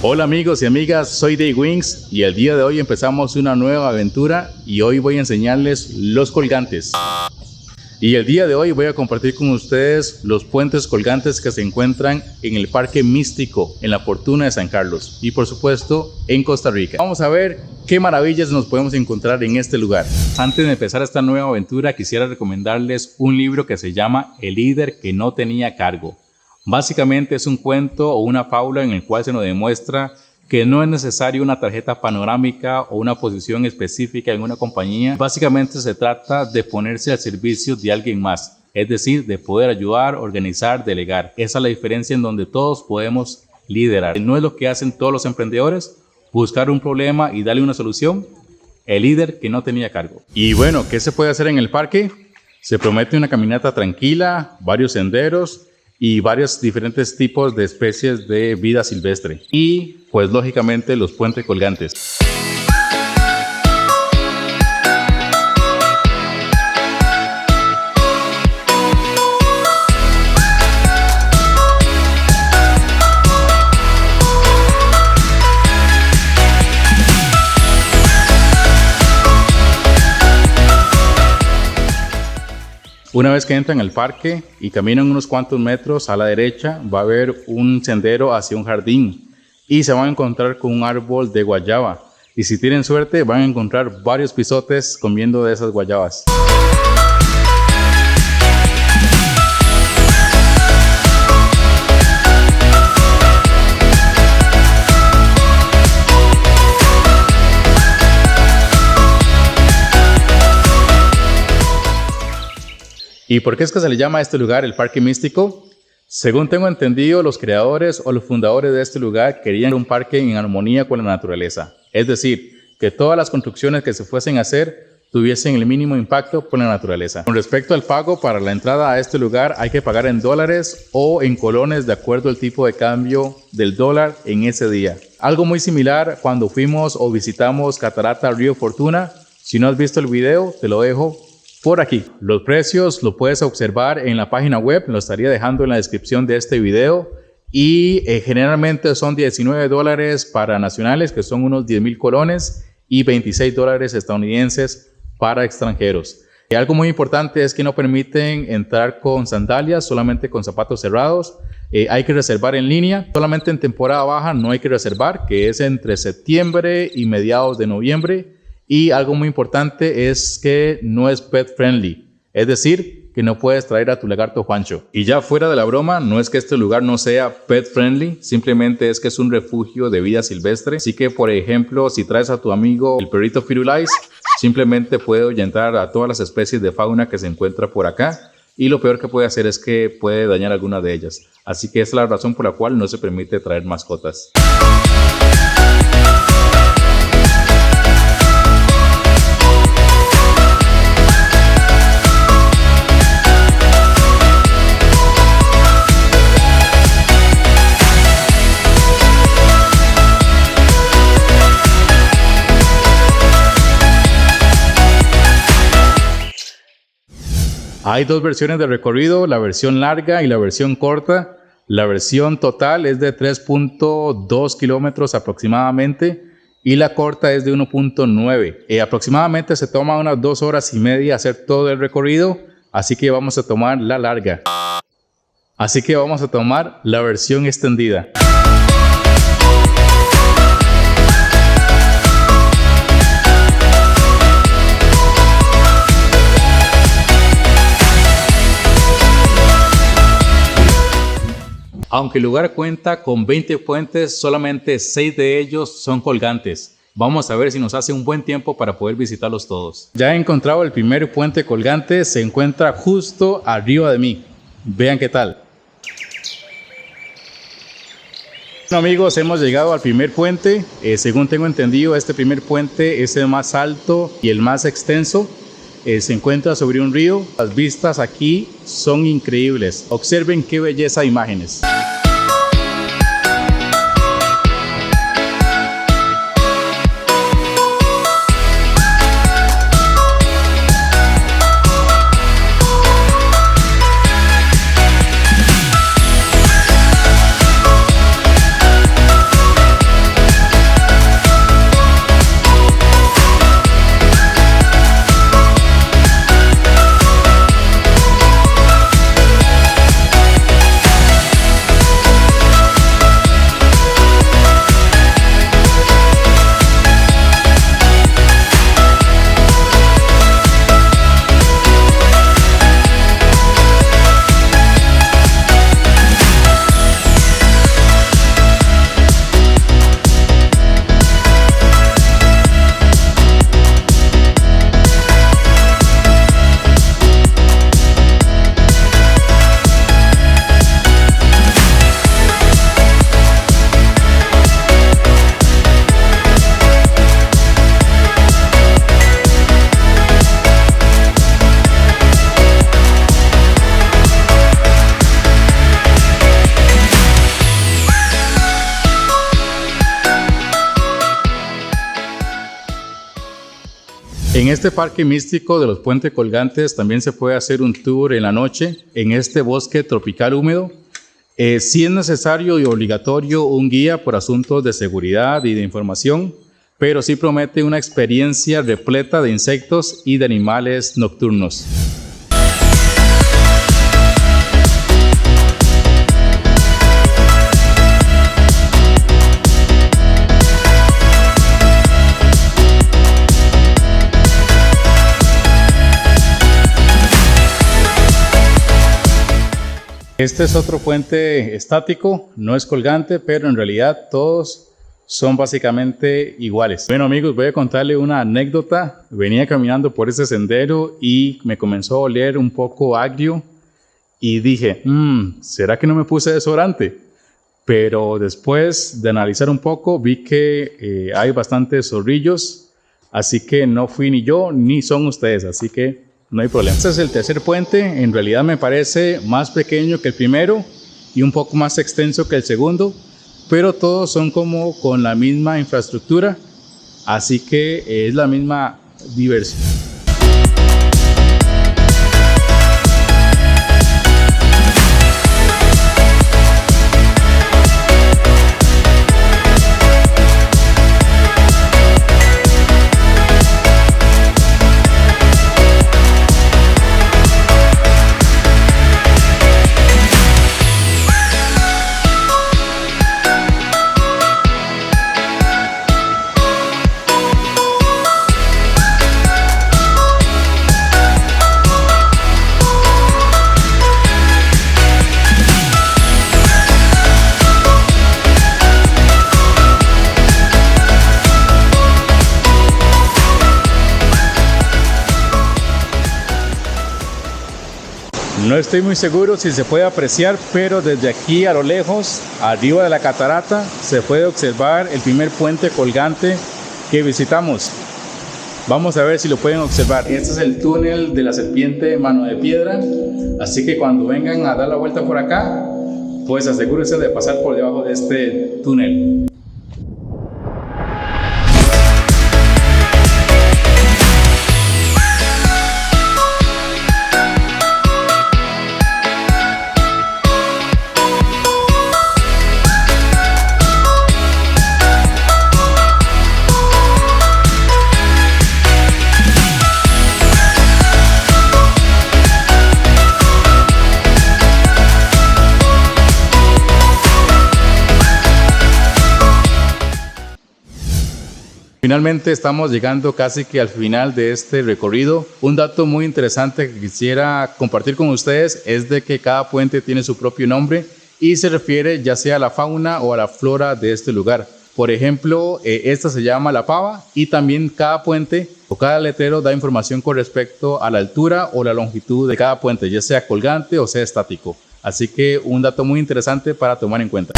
Hola amigos y amigas, soy Day Wings y el día de hoy empezamos una nueva aventura y hoy voy a enseñarles los colgantes. Y el día de hoy voy a compartir con ustedes los puentes colgantes que se encuentran en el Parque Místico, en la Fortuna de San Carlos y por supuesto en Costa Rica. Vamos a ver qué maravillas nos podemos encontrar en este lugar. Antes de empezar esta nueva aventura quisiera recomendarles un libro que se llama El líder que no tenía cargo. Básicamente es un cuento o una fábula en el cual se nos demuestra que no es necesario una tarjeta panorámica o una posición específica en una compañía. Básicamente se trata de ponerse al servicio de alguien más, es decir, de poder ayudar, organizar, delegar. Esa es la diferencia en donde todos podemos liderar. No es lo que hacen todos los emprendedores, buscar un problema y darle una solución. El líder que no tenía cargo. Y bueno, ¿qué se puede hacer en el parque? Se promete una caminata tranquila, varios senderos y varios diferentes tipos de especies de vida silvestre. Y pues lógicamente los puentes colgantes. Una vez que entran al parque y caminan unos cuantos metros a la derecha, va a haber un sendero hacia un jardín y se van a encontrar con un árbol de guayaba. Y si tienen suerte, van a encontrar varios pisotes comiendo de esas guayabas. ¿Y por qué es que se le llama a este lugar el Parque Místico? Según tengo entendido, los creadores o los fundadores de este lugar querían un parque en armonía con la naturaleza. Es decir, que todas las construcciones que se fuesen a hacer tuviesen el mínimo impacto con la naturaleza. Con respecto al pago para la entrada a este lugar, hay que pagar en dólares o en colones de acuerdo al tipo de cambio del dólar en ese día. Algo muy similar cuando fuimos o visitamos Catarata Río Fortuna. Si no has visto el video, te lo dejo por aquí. Los precios lo puedes observar en la página web, lo estaría dejando en la descripción de este video. Y generalmente son $19 para nacionales, que son unos 10,000 colones, y $26 estadounidenses para extranjeros. Y algo muy importante es que no permiten entrar con sandalias, solamente con zapatos cerrados. Hay que reservar en línea, solamente en temporada baja no hay que reservar, que es entre septiembre y mediados de noviembre. Y algo muy importante es que no es pet friendly, es decir, que no puedes traer a tu lagarto Juancho. Y ya fuera de la broma, no es que este lugar no sea pet friendly, simplemente es que es un refugio de vida silvestre. Así que, por ejemplo, si traes a tu amigo el perrito Firulais, simplemente puede ahuyentar a todas las especies de fauna que se encuentra por acá. Y lo peor que puede hacer es que puede dañar alguna de ellas. Así que esa es la razón por la cual no se permite traer mascotas. Hay dos versiones de recorrido, la versión larga y la versión corta. La versión total es de 3.2 kilómetros aproximadamente y la corta es de 1.9. Aproximadamente se toma unas 2 horas y media hacer todo el recorrido, así que vamos a tomar la larga. Así que vamos a tomar la versión extendida. Aunque el lugar cuenta con 20 puentes, solamente 6 de ellos son colgantes. Vamos a ver si nos hace un buen tiempo para poder visitarlos todos. Ya he encontrado el primer puente colgante, se encuentra justo arriba de mí. Vean qué tal. Bueno amigos, hemos llegado al primer puente. Según tengo entendido, este primer puente es el más alto y el más extenso. Se encuentra sobre un río. Las vistas aquí son increíbles. Observen qué belleza de imágenes. En este parque místico de los puentes colgantes también se puede hacer un tour en la noche en este bosque tropical húmedo. Sí es necesario y obligatorio un guía por asuntos de seguridad y de información, pero sí promete una experiencia repleta de insectos y de animales nocturnos. Este es otro puente estático, no es colgante, pero en realidad todos son básicamente iguales. Bueno amigos, voy a contarle una anécdota. Venía caminando por este sendero y me comenzó a oler un poco agrio y dije, ¿será que no me puse desodorante? Pero después de analizar un poco vi que hay bastantes zorrillos, así que no fui ni yo ni son ustedes, así que no hay problema. Este es el tercer puente, en realidad me parece más pequeño que el primero y un poco más extenso que el segundo, pero todos son como con la misma infraestructura, así que es la misma diversión. No estoy muy seguro si se puede apreciar, pero desde aquí a lo lejos, arriba de la catarata, se puede observar el primer puente colgante que visitamos. Vamos a ver si lo pueden observar. Este es el túnel de la serpiente mano de piedra, así que cuando vengan a dar la vuelta por acá, pues asegúrense de pasar por debajo de este túnel. Finalmente estamos llegando casi que al final de este recorrido. Un dato muy interesante que quisiera compartir con ustedes es de que cada puente tiene su propio nombre y se refiere ya sea a la fauna o a la flora de este lugar. Por ejemplo, esta se llama La Pava y también cada puente o cada letrero da información con respecto a la altura o la longitud de cada puente, ya sea colgante o sea estático. Así que un dato muy interesante para tomar en cuenta.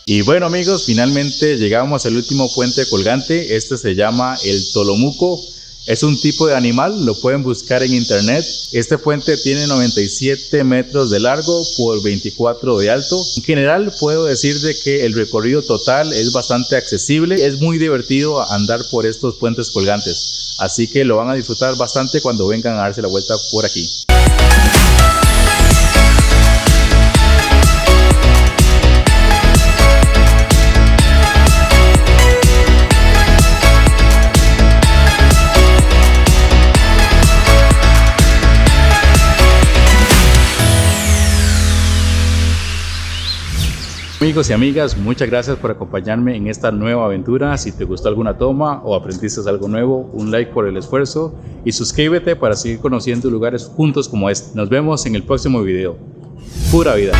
Y bueno amigos, finalmente llegamos al último puente colgante. Este se llama el Tolomuco. Es un tipo de animal, lo pueden buscar en internet. Este puente tiene 97 metros de largo por 24 de alto. En general puedo decir de que el recorrido total es bastante accesible. Es muy divertido andar por estos puentes colgantes. Así que lo van a disfrutar bastante cuando vengan a darse la vuelta por aquí. Amigos y amigas, muchas gracias por acompañarme en esta nueva aventura. Si te gustó alguna toma o aprendiste algo nuevo, un like por el esfuerzo y suscríbete para seguir conociendo lugares juntos como este. Nos vemos en el próximo video. Pura vida.